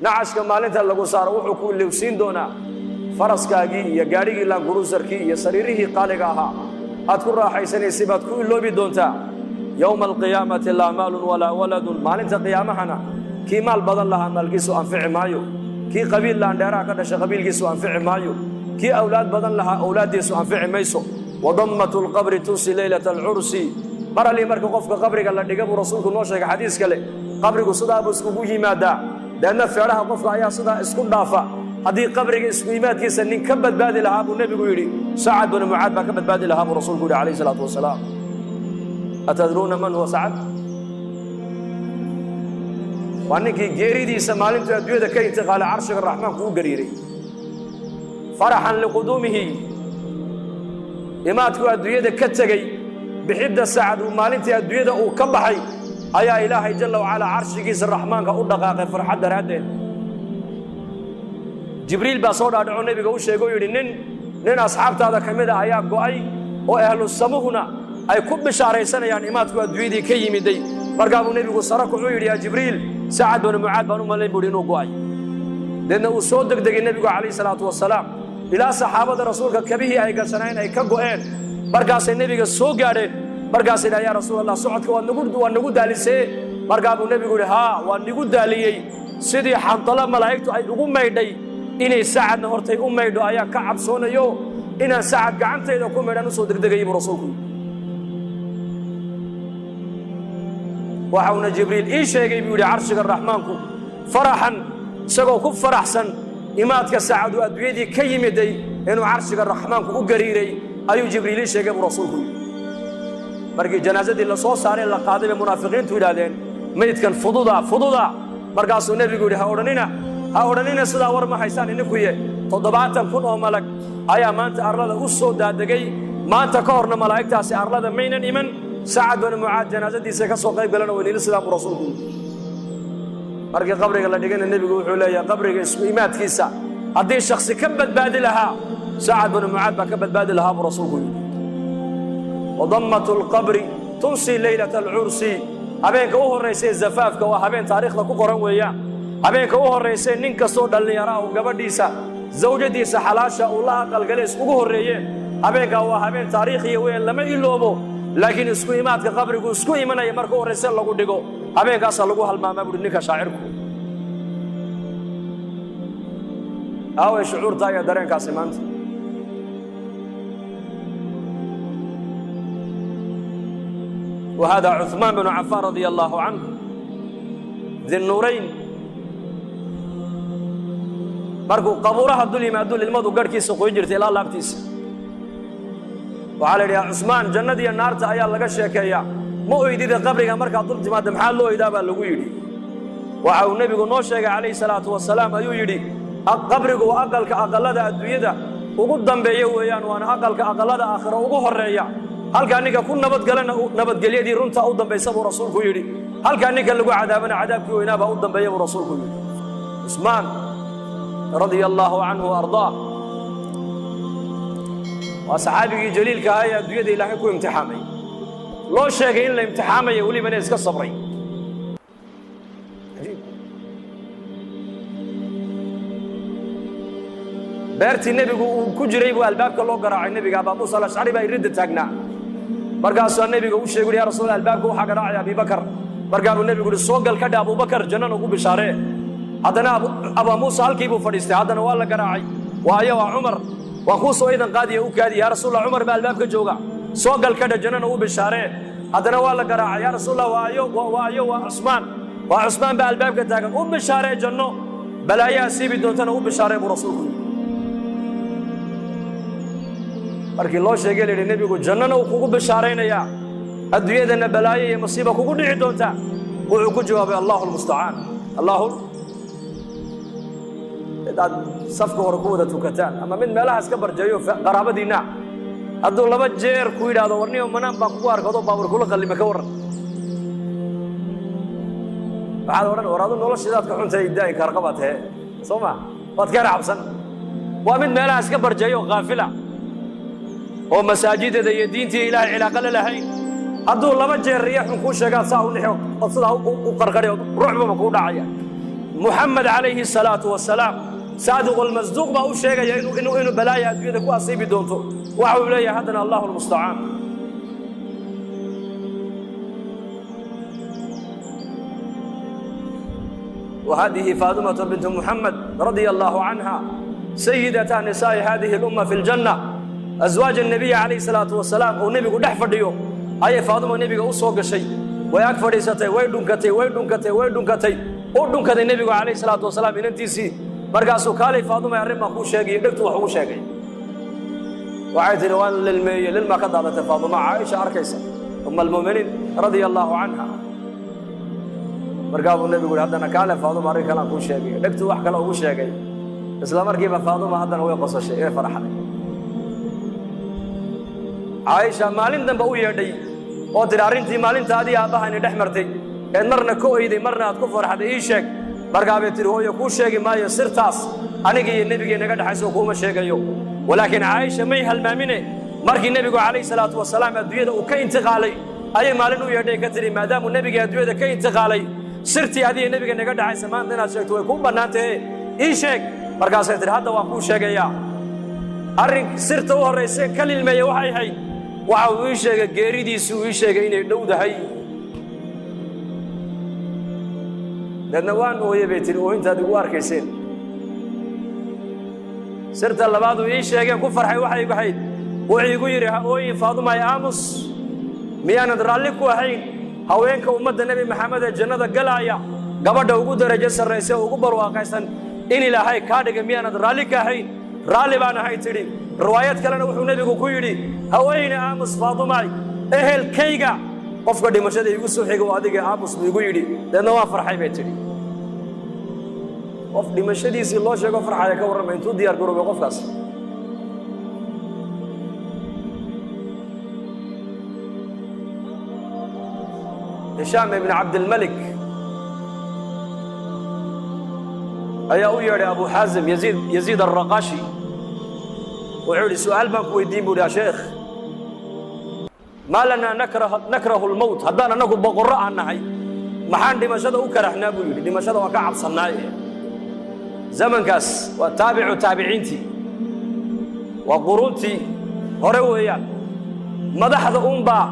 نعش كمال أنت اللي قصار وحكوا اللي وسين دونا فرس كاجي يا جاري لا جروزر كي يا سريره قالقاها أذكر راح يسني سبات كل لوبي دونتا يوم القيامة لا مال ولا ولد مال أنت قيامة هنا كي مال بدل لها مال جسوا أنفع مايو كي قبيل لا ندرا كذا شقبيل جسوا أنفع مايو كي أولاد بدل لها أولاد جسوا أنفع ميسو وضمة القبر توصي ليلة العرس مرة لي مركو قفك قبرك الله دقوا رسولك نوشك حديث كله قبرك صدا بسكوجي ماذا لأن فعلها قفك يا صدا اسكن دافع هذه قبرك اسكيمات كيسن كبد بادي لها أبو النبي يقولي سعد بن معاذ كبد بادي لها أبو رسول الله عليه الصلاة والسلام أتدرون من هو سعد؟ وأنك جيري دي سمالين تأدوية كي انتقال عرش الرحمن كو قريري فرحا لقدومه إما تكو أدوية كتغي بحدة سعد ومالين تأدوية أو كبحي أيا إلهي جل وعلا عرش كيس الرحمن كأو دقاق فرحة درهدين جبريل بصور أدعو النبي قوش يقول نين أصحاب هذا كمدا أيا قوي وأهل السموهنا أي كب شهر سنة يعني ما تقول دويدي كي مدي مرقابو النبي قول سرق عير يا جبريل سعد بن معاذ بن مالين بودينو قوي لأنه صدق دق النبي عليه الصلاة والسلام إلى صحابة رسولك كبيه أي كسنين أي كقوين مرقاس النبي قول سوق قارين مرقاس يا رسول الله صعدك ونقول دالسي مرقابو النبي قول ها ونقول دالي سيدي حنطلب ملايكته أي أقوم يدي إني سعد نهرتي يدو أيا كعب صون يو إن سعد قعنت إذا كم يدنا صدق دقيق رسولك وحونا جبريل إيش يجي بيقول عرشك الرحمنكم فرحا سقوا كف فرحسن إماتك سعد وأدويدي كيم يدي إنه عرشك الرحمنكم وقريري أيو جبريل إيش يجي برسولكم مرقي جنازة اللي صوص عليه اللي قادم المنافقين تولادين ميت كان فضوضا مرقاس النبي يقول هؤلاء سدا ورما حيسان إنكوية تضبعتم كن ملك أيا ما أنت أرلا أسود دقي ما أنت كورنا ملاك تاسي أرلا مين إيمان سعد بن معاذ جنازة دي سكسو قيب لنا ونيل السلام رسولكم مرقي قبرك الله دقينا النبي يقول حولي قبرك إيمات كيسا هذه الشخص كبد بادلها سعد بن معاذ كبد بادلها برسولكم وضمة القبر تنسي ليلة العرس هبينك أوه الرئيسي الزفاف كوهبين تاريخ لكو قرن وياه هبينك أوه الرئيسي نينك صود اللي يراه قبرديسا زوجتيسا حلاشا الله قلقليس أوه الرئيسي هبينك هو هبين تاريخي وين لما يلوبو لكن اسكو إيمات كقبرك اسكو إيمانا يمركو الرئيسي لكو ديقو هبينك أصلا لكو هالماما بدنك شاعركو أو شعور تايا دارين كاسمانت وهذا عثمان بن عفان رضي الله عنه ذي النورين مركو قبورها الدولي ما دول الماضي قركي سوق يجرت إلى الله بتيس وعلى يا عثمان جنة دي النار تأيا لقى الشيكية مو يدي ذا قبرك مركا طول جماعة محل له إذا بلغوا يدي وعو النبي نوشيك عليه الصلاة والسلام أيو يدي قبرك وأقل كأقل ذا الدويدة وقدام بيويان وأنا أقل كأقل ذا آخر وقوه الرئيا هل كان نيكا كون نبت قليا دي رنتا أوضا بيسابو رسولكو يدي هل كان نيكا لقوا عذابنا عذابك وينابا أوضا بيابو رسولكو يدي عثمان رضي الله عنه وأرضاه وصحابي جليل كهاية دوية دي لاحقوا امتحامي لو شاكين لامتحامي يقولي من يسكى الصبري عجيب بيرتي النبي كجريب والباب كله قراع النبي أبا موسى الأشعري بيرد تاقنا مرقاسوا النبي وش يقول يا رسول الله الباب هو حق راعي أبي بكر مرقالوا النبي يقول السوق الكدا أبو بكر جنان وقو بشاره هذا أبا موسى الكيبو فريستي هذا نوال قراعي وآية وعمر وأخوصوا أيضا قادي وكادي يا رسول الله عمر بالباب كجوغا سوق الكدا جنان وقو بشاره هذا نوال قراعي يا رسول الله وآية وعثمان بالباب كتاقا وقو بشاره جنو بلايا سيبي دونتنا وقو بشاره برسولكم markii loo sheegay leeyahay nabigu jannana uu kugu bishaareynaya adduunyadana balaayo iyo masiibo kugu dhici doonta wuxuu ku jawaabay Allahu musta'an Allahu dad safka hore ku wada tukataan ama mid meelaha iska barjayo qaraabadiina hadduu laba jeer ku yiraahdo warniyo manaan baa kugu arkado baabur kula qalima ka waran waxaad oran waraado noloshidaadka xunta ay daay karqabatay Soma wad ka raabsan waa mid meelaha iska barjayo qaafila oo masaajidada iyo diinta Ilaahay cilaaqo la lahayn hadduu laba jeer riixun ku sheegaa saa u nixo sida u qarqariyo ruuxba ku dhacaya محمد عليه الصلاة والسلام صادق المصدوق ما هو شيء إنه بلايا أدوية كوا أصيب دونته وعلى هذا الله المستعان. وهذه فاطمة بنت محمد رضي الله عنها سيدة نساء هذه الأمة في الجنة أزواج النبي عليه الصلاة والسلام والنبي قد أحفر ديو أي فاطمة النبي أصوغ شيء ويكفر ستي ويدنكتي ودنكتي النبي عليه الصلاة والسلام إن أنتي مرقاسو كالي فاطمة يرمى أخو شاقي دكتو أخو شاقي وعيت الوان للما قد هذا فاطمة عائشة أركيسة أم المؤمنين رضي الله عنها مرقابو النبي يقول هذا كالي فاطمة أريك أنا أخو شاقي دكتو أحكى له أخو شاقي إسلام أركيبا فاطمة هذا هو يقص الشيء إيه فرحة عائشة مالين دنبا ويردي oo diraarintii maalinta adii aabahan dhex martay ee marna ku oyday marna aad ku farxaday ii sheeg markaa bay tiri hooyo ku sheegi maayo sirtaas aniga iyo nabiga naga dhaxayso kuma sheegayo walaakin Aisha may halmaamine markii nabigu kaleey salaatu wasalaam adduunyada uu ka intiqaalay ayay maalin u yeedhay ka tiri maadaama nabiga adduunyada ka intiqaalay sirtii adii nabiga naga dhaxayso maanta inaad sheegto way ku banaantahay ii sheeg markaas ay tiri hadda waan ku sheegayaa arrin sirta u horeysay kaliilmeeyay waxay hayd waxa uu ii sheegay geeridiisu ii sheegay inay dhowdahay dadna waan ooyay bay tiri oo intaad ugu arkayseen sirta labaad uu ii sheegay ku farxay waxay igu hayd wuxuu igu yiri ooyin Faaduma ay aamus miyaanad raalli ku ahayn haweenka ummadda nabi maxamed ee jannada galaya gabadha ugu darajo sarreeyay ugu barwaaqaysan in ilaahay ka dhigay miyaanad raalli ka ahayn raalli baan ahay tiri riwaayad kalena wuxuu nabigu ku yiri haweeney aamus Faaduma ehelkayga qofka dhimashada igu soo xigay oo adiga aamus igu yiri dadna waa farxay bay tiri qof dhimashadiisii loo sheego farxaya ka warramay intuu diyaar garoobay qofkaas هشام بن عبد الملك أيا ويا أبو حازم يزيد الرقاشي وعود سؤال بنك ويدين بودا شيخ ما لنا نكره الموت هدانا نقول بقراء النهي ما عندي مشهد وكرهنا بيقول دي مشهد وكعب صناعي زمن كاس وتابع تابعينتي وقرونتي هرويا مدحض أمبا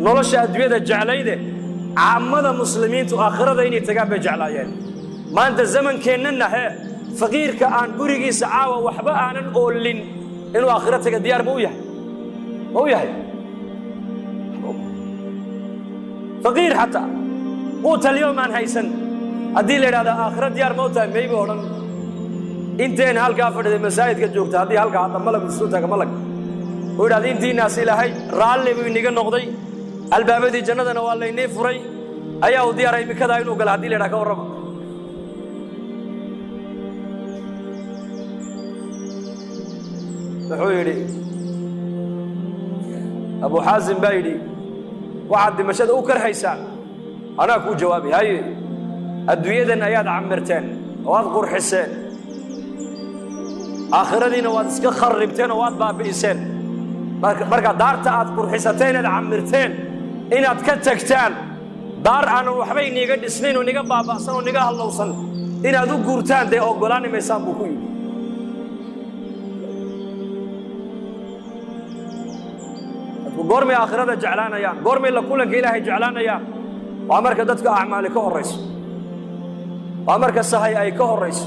نولش أدوية الجعلية عامة المسلمين تأخرها إني تجاب جعلايين ما أنت الزمن كأننا هي فقير كأن بريجي سعاوة وحباء عن الأولين إنه آخرتك ديار مويه فقير حتى قوت اليوم عن هيسن أديل هذا آخرت ديار موتى ما يبغون إنتين هالكافر المساجد كجوكت هذه هالكا هذا ملك السلطة كملك وهذا إنتين ناس إلى هاي رالي بينيجا نقضي الباب دي جنة نوال لي نفري أيها وديار أي مكذا إنه قال هذه لنا كورم بحويري أبو حازم بايدي وعد مشهد أوكر حيسان أنا أكو جوابي هاي الدوية أياد عمرتين وأذكر حسين آخر دين وأذكر خربتين وأذ باب إنسان مركا دارت أذكر حستين العمرتين إن أتكتكتان دار أنا وحبي نيجا سنين ونيجا بابا سن ونيجا هاللوصن إن أذو قرتان ده أقولاني مسام بكوي قرمي آخرة جعلانا يا قرمي لكلك إلهي جعلانا يا وأمرك دتك أعمالك هو الرئيس وأمرك السهي أي كه الرئيس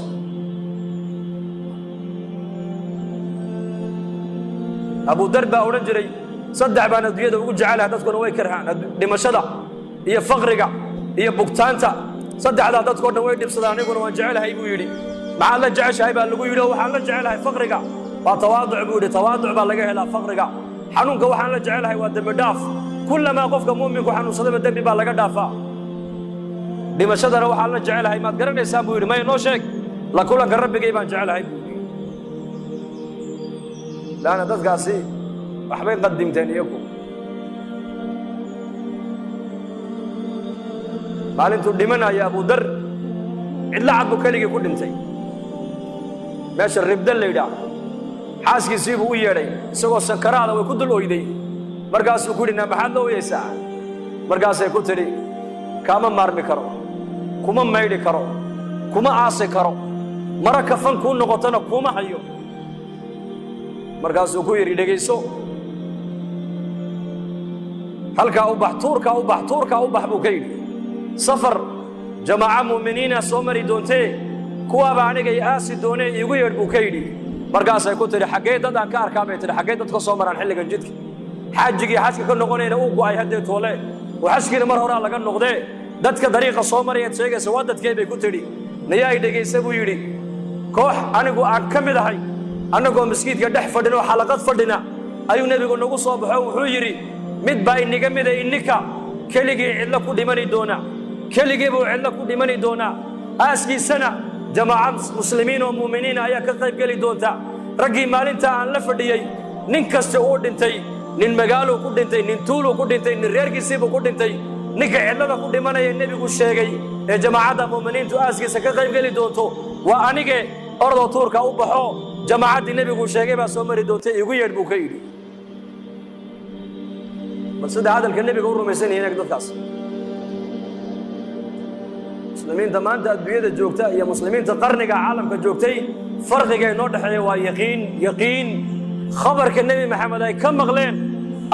أبو دربة ورجري صدع بان الدنيا وقول جعلها دتك نوي كرهان دمشقة هي فقرقة هي بوكتانتا صدع على دتك نوي دبصدان يقول وجعلها يبو يري مع الله جعش هاي باللي يقول وحنا جعلها فقرقة وتواضع بودي تواضع بالله لا فقرقة حنونك وحنا جعلها ودم داف كلما قفك مؤمن وحنون صدم الدم بالله دافا دمشقة وحنا جعلها ما تقرن حساب يري ما ينوشك لا كل قرب بيجيبان جعلها لا أنا دتك وحبين قدمتني يكو قال انتو دمنا يا ابو در الا عبو كليغي كو دنتي ماشي الربدل ليدا حاسكي سيبو u yeeray isagoo sankaraada way ku dul ooyday markaas uu gurina maxaad loo yeesaa markaas ay ku tiri kama maarmi karo kuma meeydi karo kuma aasi karo mara kafan kuu noqotana kuma hayo markaasuu ku yidhi dhegayso halkaa u bax tuurkaa u bax buu ka yidhi safar jamaaca mu'miniina soo mari doontee kuwaaba aniga i aasi doonee iigu yeedh buu ka yidhi markaasay ku tidhi xaggee dad aan ka arkaa bay tidhi xaggee dad ka soo maraan xilligan jidka xaajigii xajka ka noqonayna uu go'ay haddee toole oo xajkiina mar horaa laga noqdee dadka dariiqa soo marayaad sheegaysa waa dadkee bay ku tidhi nayaa i dhegaysa buu yidhi koox anigu aan ka mid ahay annagoo maskiidka dhex fadhin oo xalaqad fadhina ayuu nebigu nagu soo baxo wuxuu yidhi mid baa inaga mida ininka keligii cidlo ku dhimani doona keligii buu cidlo ku dhimani doonaa aaskiisana jamaaca muslimiin oo mu'miniina ayaa ka qayb geli doonta raggii maalinta aan la fadhiyey nin kasta uu dhintay nin magaaluu ku dhintay nin tuuluu ku dhintay nin reerkiisiibuu ku dhintay ninka cidlada ku dhimanaya nebigu sheegay ee jamaacadda mu'miniintu aaskiisa ka qayb geli doonto waa anige ordoo tuurka u baxo jamaacaddii nebigu sheegay baa soo mari doonta iigu yeedh buu ka yidhi bal sida hadalka nebiga u rumaysan yihiin dadkaas muslimiinta maanta adduunyada joogta iyo muslimiinta qarniga caalamka joogtay farqiga inoo dhexeeya waa yaqiin khabarka nebi maxamed ay ka maqleen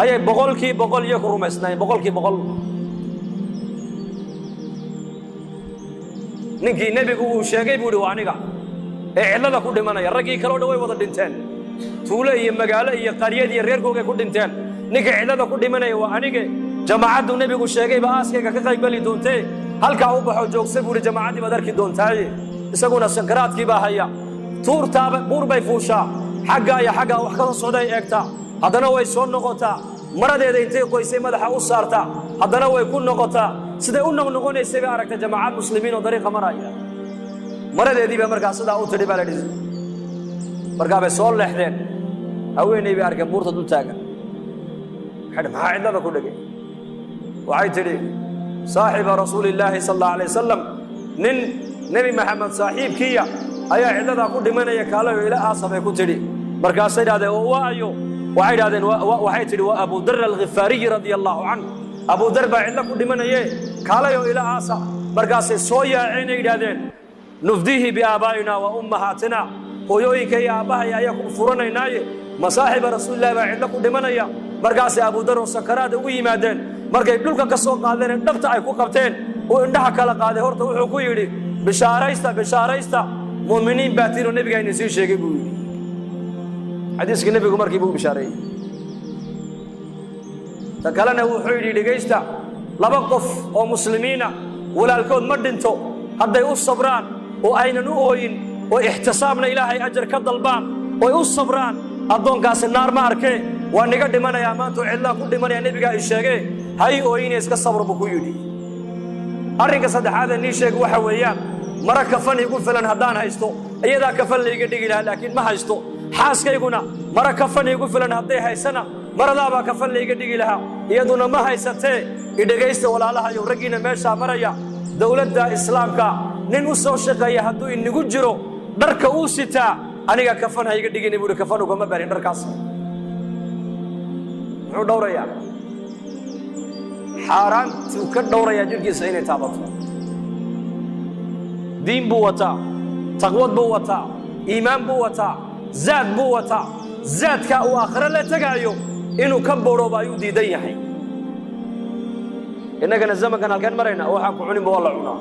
ayay boqolkiiba boqol iyo ku rumaysnaayeen boqolkiiba boqol ninkii nebigu uu sheegay buu yidhi waa aniga ee cidlada ku dhimanaya raggii kaloo dhan way wada dhinteen tuulo iyo magaalo iyo qaryad iyo reerkoogay ku dhinteen ninka cidlada ku dhimanaya waa anige jamaacaddu nebigu sheegayba aaskayga ka qayb geli doontee halkaa u baxoo joogsa buu yidhi jamaacaddii baad arki doontaaye isaguna sankaraadkii baa haya tuurtaaba buur bay fuushaa xaggaa iyo xaggaa wax ka socday eegtaa haddana way soo noqotaa maradeeda intay qoysay madaxa u saartaa haddana way ku noqotaa siday u noqnoqonaysay bay aragtay jamaacad muslimiin oo dariiqa maraya maradeedii bay markaa sidaa u tidhi baa la dhihi markaa bay soo leexdeen haweenay bay arkeen buurta dul taagan waxay maxaa cidlada ku dhegay waxay tidhi saaxiba rasuulillaahi sal allahu alayh wasalam nin nebi maxamed saaxiibkiiya ayaa cidladaa ku dhimanaya kaalayo ila aasa bay ku tidhi markaasay idhahdeen oo waayo waxay idhahdeen waxay tidhi waa abu dar alghifaariyi radia allahu canhu abu dar baa cidlo ku dhimanaye kaalayo ila aasa markaasay soo yaaceen ay idhahdeen nufdihi biaabaa'ina wa ummahaatina hooyooyinka iyo aabbahay ayaa ku furanaynaaye masaaxiba rasuulillahi baa cidlo ku dhimanaya markaasay abu dar oo sakaraada ugu yimaadeen markay dhulka ka soo qaadeen ee dhabta ay ku qabteen uu indhaha kala qaaday horta wuxuu ku yidhi bishaaraysta mu'miniin baa tiinoo nebiga idin sii sheegay buu yidhi xadiiskii nebigu markii buu bishaareeyey ta kalena wuxuu yidhi dhegaysta laba qof oo muslimiina walaalkood ma dhinto hadday u sabraan oo aynan u ooyin oo ixtisaabna ilaahay ajar ka dalbaan oo u sabraan addoonkaasi naar ma arkee waa niga dhimanayaa maanta oo cidlaan ku dhimanaya nebigaa i sheegee hay ooyine iska sabr buu ku yidhi arrinka saddexaad ee nii sheeg waxa weeyaan mara kafan igu filan haddaan haysto iyadaa kafan layga dhigi lahaa laakiin ma haysto xaaskayguna mara kafan igu filan hadday haysana maradaabaa kafan layga dhigi lahaa iyaduna ma haysatee idhegaysta walaalahayow raggiina meeshaa maraya dowladda islaamka nin u soo shaqeeya hadduu inigu jiro dharka uu sitaa aniga kafan ha iga dhigini buuhi kafan ugama barin dharkaas muxuu dhowrayaa xaaraantuu ka dhowrayaa jidhkiisa inay taabato diin buu wataa taqwad buu wataa iimaan buu wataa zaad buu wataa zaadkaa uu aakhiro la tegaayo inuu ka boorooba ayuu diidan yahay innagana zamankan halkeen marayna waxaan ku cuninba waa la cunaa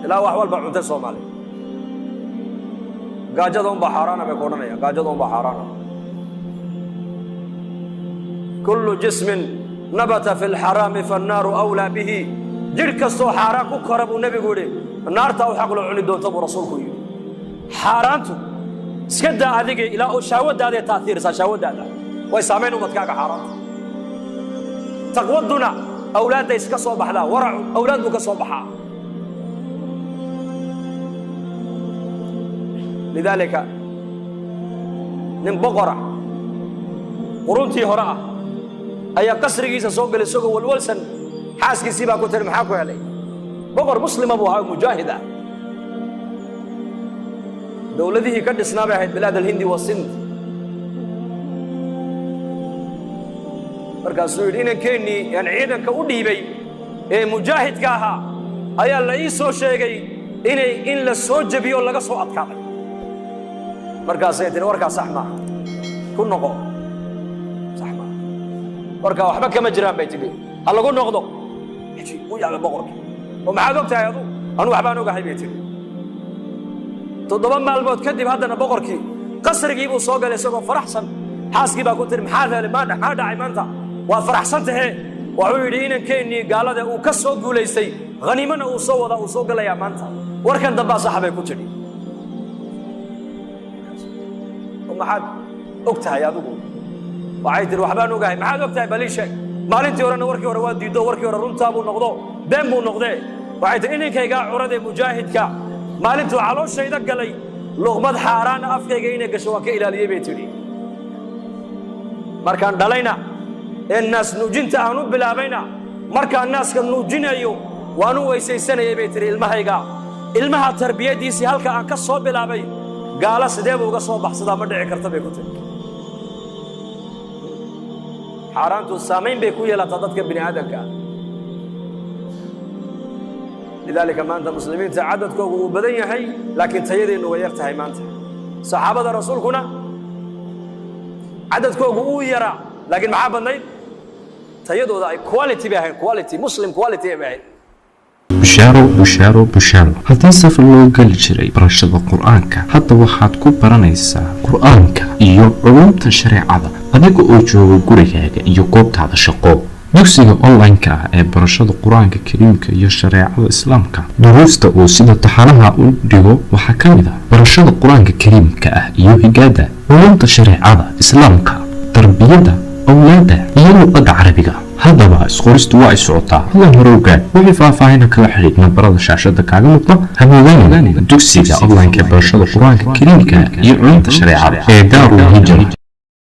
ilaa wax walba cuntay soomaali gaajada unbaa xaaraana bay ku odhanayaan gaajada unbaa xaaraana kullu jismin nabata fi lxaraami fannaaru awlaa bihi jidh kastoo xaaraan ku kora buu nebigu yidhi naartaa u xaq loo cuni doonta buu rasuulku yidhi xaaraantu iska daa adiga ilaa oo shahwadaaday taaiirisaa shahwadaada way saamayn ubadkaaga xaaraanta taqwaduna awlaadday iska soo baxdaa waracu awlaad buu ka soo baxaa lidaalika nin boqora quruntii hore ah ayaa qasrigiisa soo galay isagoo walwalsan xaaskiisii baa ku tiri maxaa ku helay boqor muslima buu ahaa mujaahid ah dowladihii ka dhisnaa bay ahayd bilaad alhindi wa sind markaasuu yidhi inankeenii aan ciidanka u dhiibay ee mujaahidka ahaa ayaa la ii soo sheegay in la soo jabiyo laga soo adkaaday markaasay tiri warkaa sax maaha ku noqo sax maaha warkaa waxba kama jiraan bay tiri ha lagu noqdo u yaaba boqorkii oo maxaad ogtahay adu anu waxbaan ogahay bay tiri 7 maalmood kadib haddana boqorkii qasrigii buu soo galay isagoo faraxsan xaaskii baa ku tiri maxaa dhacay maanta waa faraxsan tahay wuxuu yidhi inankeenii gaalada uu ka soo guulaystay haniimana uu soo wadaa uu soo galayaa maanta warkan dambaa saxabay ku tidhi maxaad og tahay adigu waxay tiri waxbaan ogahay maxaad og tahay balii sheeg maalintii horena warkii hore waa diiddo warkii hore runtaa buu noqdo been buu noqdee waxay tiri inankaygaa curadee mujaahidka maalintuu calooshayda galay luqmad xaaraana afkayga inay gasho waan ka ilaaliyey bay tidhi markaan dhalayna ee naas nuujinta aan u bilaabayna markaan naaska nuujinayo waan u weysaysanayay bay tiri ilmaha tarbiyadiisii halka aan ka soo bilaabay gaala sidee buu uga soo baxsadaa ma dhici karta bay ku tiri xaaraantu saamayn bay ku yeelataa dadka bini aadamka lidaalika maanta muslimiinta cadadkoogu uu badan yahay laakiin tayadeennu way yar tahay maanta saxaabada rasuulkuna cadadkoogu uu yaraa laakiin maxaa badnayd tayadooda ay quality bay ahayn quality muslim quality bay ahayn bushaaro haddii safar loo geli jiray barashada qur-aanka hadda waxaad ku baranaysaa qur-aanka iyo culumta shareecada adiga oo jooga gurigaaga iyo goobtaada shaqo dugsiga online-ka ah ee barashada qur-aanka kariimka iyo shareecada islaamka duruusta uu sida taxanaha u dhigo waxaa ka mid ah barashada qur-aanka kariimka ah iyo higaada culumta shareecada islaamka tarbiyada awlaada iyo luqadda carabiga haddaba isqoristu waa ay socotaa hadan hore ogaad wixii faahfaahina kala xidhiid nambarada shaashada kaaga muuqda hamoodaan dugsiga online-ka ee barashada qur-aanka kariimka iyo culumta shareecada ee daarul hijra